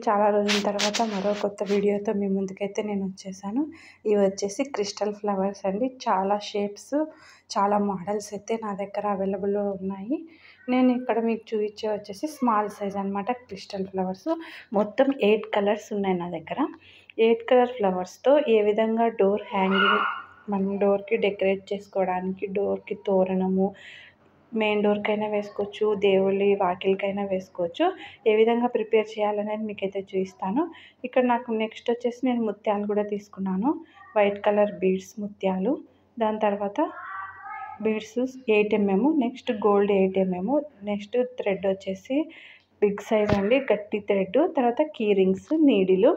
చాలా రోజుల తర్వాత మరో కొత్త వీడియోతో మీ ముందుకైతే నేను వచ్చేసాను. ఇవి వచ్చేసి క్రిస్టల్ ఫ్లవర్స్ అండి. చాలా షేప్స్, చాలా మోడల్స్ అయితే నా దగ్గర అవైలబుల్‌లో ఉన్నాయి. నేను ఇక్కడ మీకు చూపించే వచ్చేసి స్మాల్ సైజ్ అనమాట క్రిస్టల్ ఫ్లవర్స్. మొత్తం 8 కలర్స్ ఉన్నాయి నా దగ్గర. 8 కలర్ ఫ్లవర్స్‌తో ఏ విధంగా డోర్ హ్యాంగింగ్, మనం డోర్‌కి డెకరేట్ చేసుకోవడానికి, డోర్‌కి తోరణము, మెయిన్ డోర్కైనా వేసుకోవచ్చు, దేవుళ్ళ వాకిలికైనా వేసుకోవచ్చు. ఏ విధంగా ప్రిపేర్ చేయాలనేది మీకైతే చూపిస్తాను. ఇక్కడ నాకు నెక్స్ట్ వచ్చేసి నేను ముత్యాలు కూడా తీసుకున్నాను. వైట్ కలర్ బీడ్స్ ముత్యాలు, దాని తర్వాత beads 8 mm, next gold 8 mm, next thread వచ్చేసి బిగ్ సైజ్ అండి, గట్టి థ్రెడ్, తర్వాత కీ రింగ్స్, నీడిలు.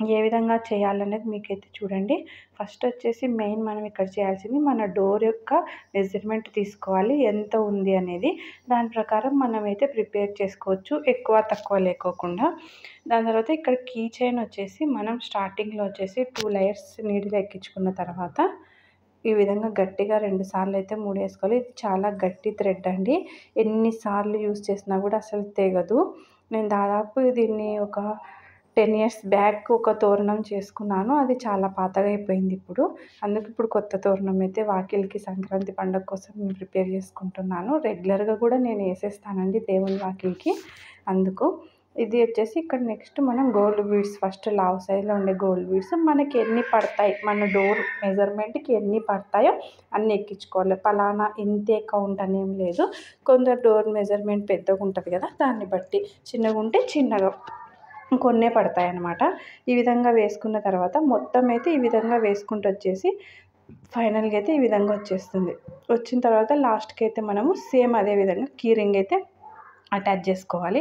ఏ విధంగా చేయాలనేది మీకైతే చూడండి. ఫస్ట్ వచ్చేసి మెయిన్ మనం ఇక్కడ చేయాల్సింది మన డోర్ యొక్క మెజర్మెంట్ తీసుకోవాలి, ఎంత ఉంది అనేది. దాని ప్రకారం మనమైతే ప్రిపేర్ చేసుకోవచ్చు, ఎక్కువ తక్కువ లేకోకుండా. దాని తర్వాత ఇక్కడ కీ చైన్ వచ్చేసి మనం స్టార్టింగ్లో వచ్చేసి 2 లేయర్స్ నీడిల్ ఎక్కించుకున్న తర్వాత ఈ విధంగా గట్టిగా 2 సార్లు అయితే ముడేసుకోవాలి. ఇది చాలా గట్టి థ్రెడ్ అండి, ఎన్నిసార్లు యూజ్ చేసినా కూడా అసలు తెగదు. నేను దాదాపు దీన్ని ఒక 10 years బ్యాక్ ఒక తోరణం చేసుకున్నాను. అది చాలా పాతగా అయిపోయింది ఇప్పుడు. అందుకు ఇప్పుడు కొత్త తోరణం అయితే వాకిలికి సంక్రాంతి పండుగ కోసం ప్రిపేర్ చేసుకుంటున్నాను. రెగ్యులర్గా కూడా నేను వేసేస్తానండి దేవుని వాకిలికి. అందుకు ఇది వచ్చేసి ఇక్కడ నెక్స్ట్ మనం గోల్డ్ బీడ్స్, ఫస్ట్ లావ్ సైజ్లో ఉండే గోల్డ్ బీడ్స్ మనకి ఎన్ని పడతాయి, మన డోర్ మెజర్మెంట్కి ఎన్ని పడతాయో అన్ని ఎక్కించుకోవాలి. పలానా ఇంతే కౌంట్ అనేం లేదు. కొందరు డోర్ మెజర్మెంట్ పెద్దగా ఉంటుంది కదా, దాన్ని బట్టి చిన్నగా ఉంటే చిన్నగా కొన్నే పడతాయి అన్నమాట. ఈ విధంగా వేసుకున్న తర్వాత మొత్తం అయితే ఈ విధంగా వేసుకుంటూ వచ్చేసి ఫైనల్గా అయితే ఈ విధంగా వచ్చేస్తుంది. వచ్చిన తర్వాత లాస్ట్కి అయితే మనము సేమ్ అదే విధంగా కీ రింగ్ అయితే అటాచ్ చేసుకోవాలి.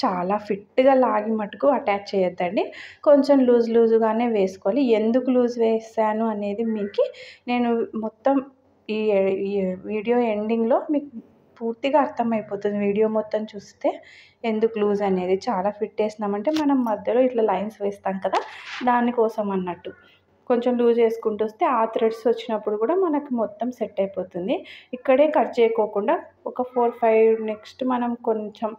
చాలా ఫిట్గా లాగి మటుకు అటాచ్ చేయొద్దండి, కొంచెం లూజ్గానే వేసుకోవాలి. ఎందుకు లూజ్ వేసాను అనేది మీకు నేను మొత్తం ఈ వీడియో ఎండింగ్లో మీకు పూర్తిగా అర్థమైపోతుంది. వీడియో మొత్తం చూస్తే ఎందుకు లూజ్ అనేది. చాలా ఫిట్ వేసినామంటే మనం మధ్యలో ఇట్లా లైన్స్ వేస్తాం కదా, దానికోసం అన్నట్టు. కొంచెం లూజ్ వేసుకుంటూ వస్తే ఆ థ్రెడ్స్ వచ్చినప్పుడు కూడా మనకు మొత్తం సెట్ అయిపోతుంది. ఇక్కడే కట్ చేయకోకుండా ఒక 4-5 నెక్స్ట్ మనం కొంచెం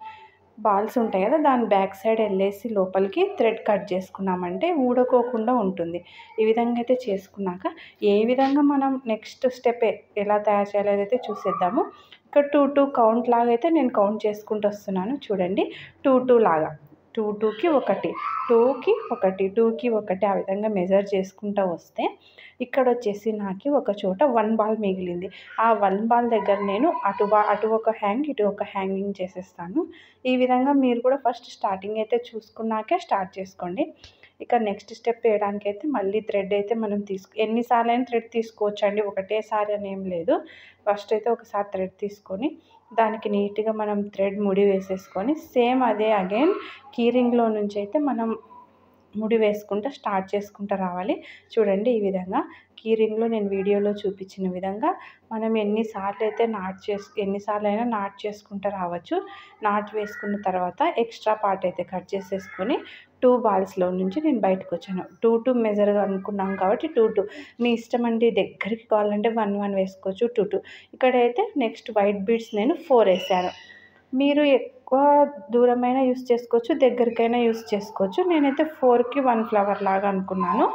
బాల్స్ ఉంటాయి కదా, దాని బ్యాక్ సైడ్ వెళ్ళేసి లోపలికి థ్రెడ్ కట్ చేసుకున్నామంటే ఊడకోకుండా ఉంటుంది. ఈ విధంగా అయితే చేసుకున్నాక ఏ విధంగా మనం నెక్స్ట్ స్టెప్ ఎలా తయారు చేయాలో అయితే చూసేద్దాము. ఇక్కడ 2-2 కౌంట్ లాగా అయితే నేను కౌంట్ చేసుకుంటూ వస్తున్నాను. చూడండి, 2-2 లాగా, 2-2కి 1, 2కి 1, 2కి 1 ఆ విధంగా మెజర్ చేసుకుంటూ వస్తే ఇక్కడ వచ్చేసి నాకు ఒక చోట 1 బాల్ మిగిలింది. ఆ 1 బాల్ దగ్గర నేను అటు ఒక హ్యాంగ్, ఇటు ఒక హ్యాంగింగ్ చేసేస్తాను. ఈ విధంగా మీరు కూడా ఫస్ట్ స్టార్టింగ్ అయితే చూసుకున్నాకే స్టార్ట్ చేసుకోండి. ఇక నెక్స్ట్ స్టెప్ వేయడానికి అయితే మళ్ళీ థ్రెడ్ అయితే మనం ఎన్నిసార్లు అయినా థ్రెడ్ తీసుకోవచ్చు అండి, ఒకటేసారి అని ఏం లేదు. ఫస్ట్ అయితే ఒకసారి థ్రెడ్ తీసుకొని దానికి నీట్గా మనం థ్రెడ్ ముడి వేసేసుకొని సేమ్ అదే అగైన్ కీ రింగ్లో నుంచి అయితే మనం ముడి వేసుకుంటూ స్టార్ట్ చేసుకుంటూ రావాలి. చూడండి, ఈ విధంగా కీ రింగ్లో నేను వీడియోలో చూపించిన విధంగా మనం ఎన్నిసార్లు అయినా నాట్ చేసుకుంటూ రావచ్చు. నాట్ వేసుకున్న తర్వాత ఎక్స్ట్రా పార్ట్ అయితే కట్ చేసేసుకొని 2 బాల్స్లో నుంచి నేను బయటకు వచ్చాను. 2-2 మెజర్గా అనుకున్నాం కాబట్టి 2-2 మీ ఇష్టం అండి. దగ్గరికి కావాలంటే 1-1 వేసుకోవచ్చు, 2-2. ఇక్కడైతే నెక్స్ట్ వైట్ బీడ్స్ నేను 4 వేసాను. మీరు ఎక్కువ దూరమైనా యూస్ చేసుకోవచ్చు, దగ్గరికైనా యూస్ చేసుకోవచ్చు. నేనైతే 4కి 1 ఫ్లవర్ లాగా అనుకున్నాను.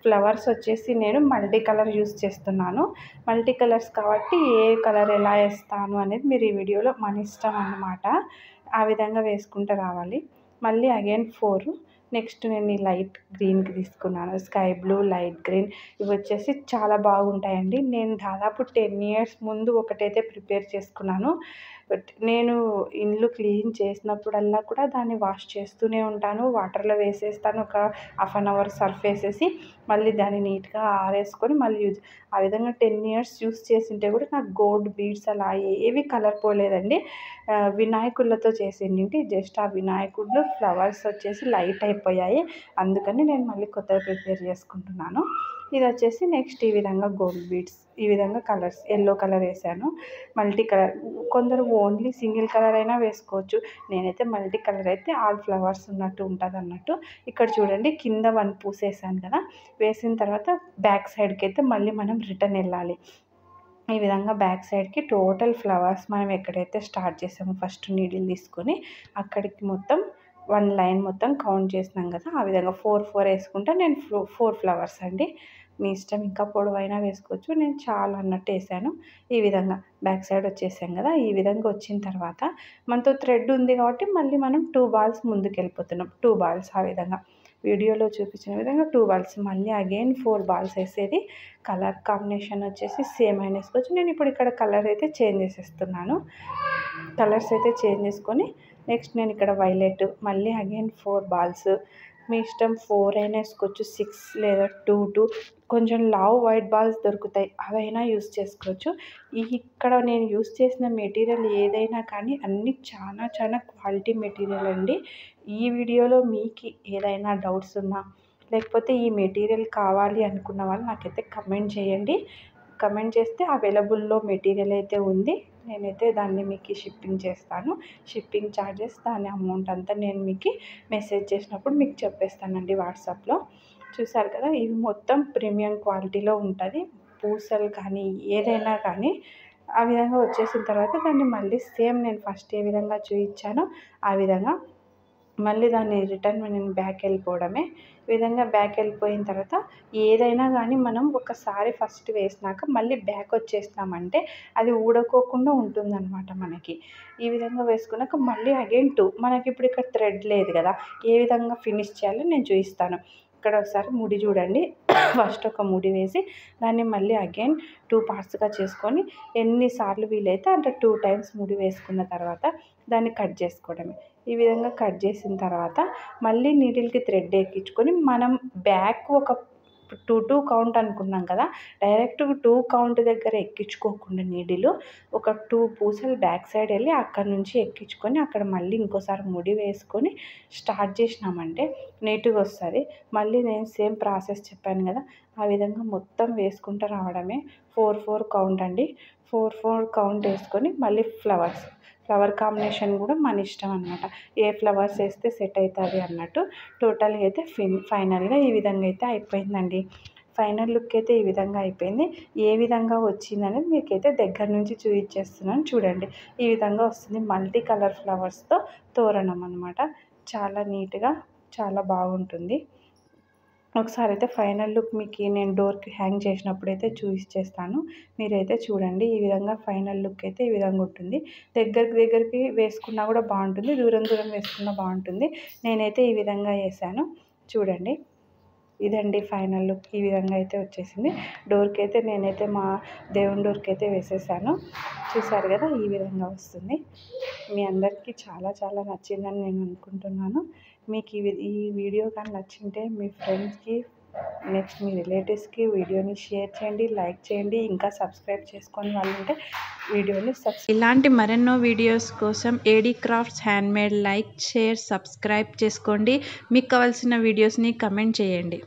ఫ్లవర్స్ వచ్చేసి నేను మల్టీ కలర్ యూస్ చేస్తున్నాను. మల్టీ కలర్స్ కాబట్టి ఏ కలర్ ఎలా వేస్తాను అనేది మీరు ఈ వీడియోలో మన ఇష్టం అన్నమాట. ఆ విధంగా వేసుకుంటూ రావాలి. మళ్ళీ అగైన్ 4. నెక్స్ట్ నేను ఈ లైట్ గ్రీన్కి తీసుకున్నాను, స్కై బ్లూ, లైట్ గ్రీన్. ఇవి వచ్చేసి చాలా బాగుంటాయండి. నేను దాదాపు 10 years ముందు ఒకటైతే ప్రిపేర్ చేసుకున్నాను. బట్ నేను ఇల్లు క్లీన్ చేసినప్పుడల్లా కూడా దాన్ని వాష్ చేస్తూనే ఉంటాను. వాటర్లో వేసేస్తాను, ఒక 1/2 hour సర్ఫ్ వేసేసి మళ్ళీ దాన్ని నీట్గా ఆరేసుకొని మళ్ళీ ఆ విధంగా 10 years యూస్ చేసింటే కూడా నాకు గోల్డ్ బీడ్స్ అలా ఏవి కలర్ పోలేదండి. వినాయకులతో చేసింది, జస్ట్ ఆ వినాయకుడు ఫ్లవర్స్ వచ్చేసి లైట్ అయిపోయాయి. అందుకని నేను మళ్ళీ కొత్తగా ప్రిపేర్ చేసుకుంటున్నాను. ఇది వచ్చేసి నెక్స్ట్ ఈ విధంగా గోల్డ్ బీడ్స్, ఈ విధంగా కలర్స్, ఎల్లో కలర్ వేసాను, మల్టీ కలర్. కొందరు ఓన్లీ సింగిల్ కలర్ అయినా వేసుకోవచ్చు. నేనైతే మల్టీ కలర్ అయితే ఆల్ ఫ్లవర్స్ ఉన్నట్టు ఉంటుంది అన్నట్టు. ఇక్కడ చూడండి, కింద 1 పూస వేసాను కదా, వేసిన తర్వాత బ్యాక్ సైడ్కి అయితే మళ్ళీ మనం రిటర్న్ వెళ్ళాలి. ఈ విధంగా బ్యాక్ సైడ్కి టోటల్ ఫ్లవర్స్ మనం ఎక్కడైతే స్టార్ట్ చేసామో ఫస్ట్ నీడిల్ తీసుకొని అక్కడికి మొత్తం 1 లైన్ మొత్తం కౌంట్ చేసినాం కదా, ఆ విధంగా 4 వేసుకుంటే నేను 4 ఫ్లవర్స్ అండి. మీ ఇష్టం, ఇంకా పొడవైనా వేసుకోవచ్చు. నేను చాలా అన్నట్టు వేసాను. ఈ విధంగా బ్యాక్ సైడ్ వచ్చేసాం కదా, ఈ విధంగా వచ్చిన తర్వాత మనతో థ్రెడ్ ఉంది కాబట్టి మళ్ళీ మనం 2 బాల్స్ ముందుకెళ్ళిపోతున్నాం. 2 బాల్స్ ఆ విధంగా వీడియోలో చూపించిన విధంగా 2 బాల్స్, మళ్ళీ అగైన్ 4 బాల్స్ వేసేది. కలర్ కాంబినేషన్ వచ్చేసి సేమ్ అయినా వేసుకోవచ్చు. నేను ఇప్పుడు ఇక్కడ కలర్ అయితే చేంజ్ చేసేస్తున్నాను. కలర్స్ అయితే చేంజ్ చేసుకొని నెక్స్ట్ నేను ఇక్కడ వైలెట్, మళ్ళీ అగైన్ 4 బాల్స్. మీ ఇష్టం 4 అయినా వేసుకోవచ్చు, 6 లేదా 2 కొంచెం లావు వైట్ బాల్స్ దొరుకుతాయి, అవైనా యూస్ చేసుకోవచ్చు. ఇక్కడ నేను యూస్ చేసిన మెటీరియల్ ఏదైనా కానీ అన్నీ చాలా క్వాలిటీ మెటీరియల్ అండి. ఈ వీడియోలో మీకు ఏదైనా డౌట్స్ ఉన్నా లేకపోతే ఈ మెటీరియల్ కావాలి అనుకున్న వాళ్ళు నాకైతే కమెంట్ చేయండి. కమెంట్ చేస్తే అవైలబుల్లో మెటీరియల్ అయితే ఉంది. నేనైతే దాన్ని మీకు షిప్పింగ్ చేస్తాను. షిప్పింగ్ ఛార్జెస్, దాని అమౌంట్ అంతా నేను మీకు మెసేజ్ చేసినప్పుడు మీకు చెప్పేస్తానండి వాట్సాప్లో. చూసారు కదా, ఇవి మొత్తం ప్రీమియం క్వాలిటీలో ఉంటుంది. పూసలు కానీ ఏదైనా కానీ ఆ విధంగా వచ్చేసిన తర్వాత దాన్ని మళ్ళీ సేమ్ నేను ఫస్ట్ ఏ విధంగా చూపించానో ఆ విధంగా మళ్ళీ దాన్ని రిటర్న్ నేను బ్యాక్ వెళ్ళిపోవడమే. ఈ విధంగా బ్యాక్ వెళ్ళిపోయిన తర్వాత ఏదైనా కానీ మనం ఒకసారి ఫస్ట్ వేసినాక మళ్ళీ బ్యాక్ వచ్చేసినామంటే అది ఊడకోకుండా ఉంటుందన్నమాట మనకి. ఈ విధంగా వేసుకున్నాక మళ్ళీ అగైన్ 2, మనకి ఇప్పుడు ఇక్కడ థ్రెడ్ లేదు కదా, ఏ విధంగా ఫినిష్ చేయాలో నేను చూపిస్తాను. ఇక్కడ ఒకసారి ముడి చూడండి. ఫస్ట్ ఒక ముడి వేసి దాన్ని మళ్ళీ అగైన్ 2 పార్ట్స్గా చేసుకొని ఎన్నిసార్లు వీలైతే అంటే 2 టైమ్స్ ముడి వేసుకున్న తర్వాత దాన్ని కట్ చేసుకోవడమే. ఈ విధంగా కట్ చేసిన తర్వాత మళ్ళీ నీడిల్కి థ్రెడ్ ఎక్కించుకొని మనం బ్యాక్ ఒక 2 కౌంట్ అనుకున్నాం కదా, డైరెక్ట్ 2 కౌంట్ దగ్గర ఎక్కించుకోకుండా నీడిలు ఒక 2 పూసలు బ్యాక్ సైడ్ వెళ్ళి అక్కడ నుంచి ఎక్కించుకొని అక్కడ మళ్ళీ ఇంకోసారి ముడి వేసుకొని స్టార్ట్ చేసినామంటే నీట్గా వస్తుంది. మళ్ళీ నేను సేమ్ ప్రాసెస్ చెప్పాను కదా, ఆ విధంగా మొత్తం వేసుకుంటూ రావడమే. 4 కౌంట్ అండి. 4 కౌంట్ వేసుకొని మళ్ళీ ఫ్లవర్ కాంబినేషన్ కూడా మన ఇష్టం అనమాట. ఏ ఫ్లవర్స్ వేస్తే సెట్ అవుతుంది అన్నట్టు. టోటల్గా అయితే ఫైనల్గా ఈ విధంగా అయితే అయిపోయిందండి. ఫైనల్ లుక్ అయితే ఈ విధంగా అయిపోయింది. ఏ విధంగా వచ్చిందనేది మీకైతే దగ్గర నుంచి చూపించేస్తున్నాను చూడండి. ఈ విధంగా వస్తుంది. మల్టీ కలర్ ఫ్లవర్స్తో తోరణం అనమాట. చాలా నీట్గా చాలా బాగుంటుంది. ఒకసారి అయితే ఫైనల్ లుక్ మీకు నేను డోర్కి హ్యాంగ్ చేసినప్పుడు అయితే చూపించేస్తాను. మీరైతే చూడండి. ఈ విధంగా ఫైనల్ లుక్ అయితే ఈ విధంగా ఉంటుంది. దగ్గరికి వేసుకున్నా కూడా బాగుంటుంది, దూరం వేసుకున్నా బాగుంటుంది. నేనైతే ఈ విధంగా వేసాను చూడండి. ఇదండి ఫైనల్ లుక్. ఈ విధంగా అయితే వచ్చేసింది. డోర్కి అయితే నేనైతే మా దేవుని డోర్కి అయితే వేసేసాను. చూసారు కదా, ఈ విధంగా వస్తుంది. మీ అందరికీ చాలా నచ్చిందని నేను అనుకుంటున్నాను. మీకు ఈ వీడియో కానీ నచ్చింటే మీ ఫ్రెండ్స్కి, నెక్స్ట్ మీ రిలేటివ్స్కి వీడియోని షేర్ చేయండి, లైక్ చేయండి. ఇంకా సబ్స్క్రైబ్ చేసుకొని వాళ్ళు ఉంటే వీడియోని ఇలాంటి మరెన్నో వీడియోస్ కోసం AD crafts handmade like, share, subscribe చేసుకోండి. మీకు కావాల్సిన వీడియోస్ని కమెంట్ చేయండి.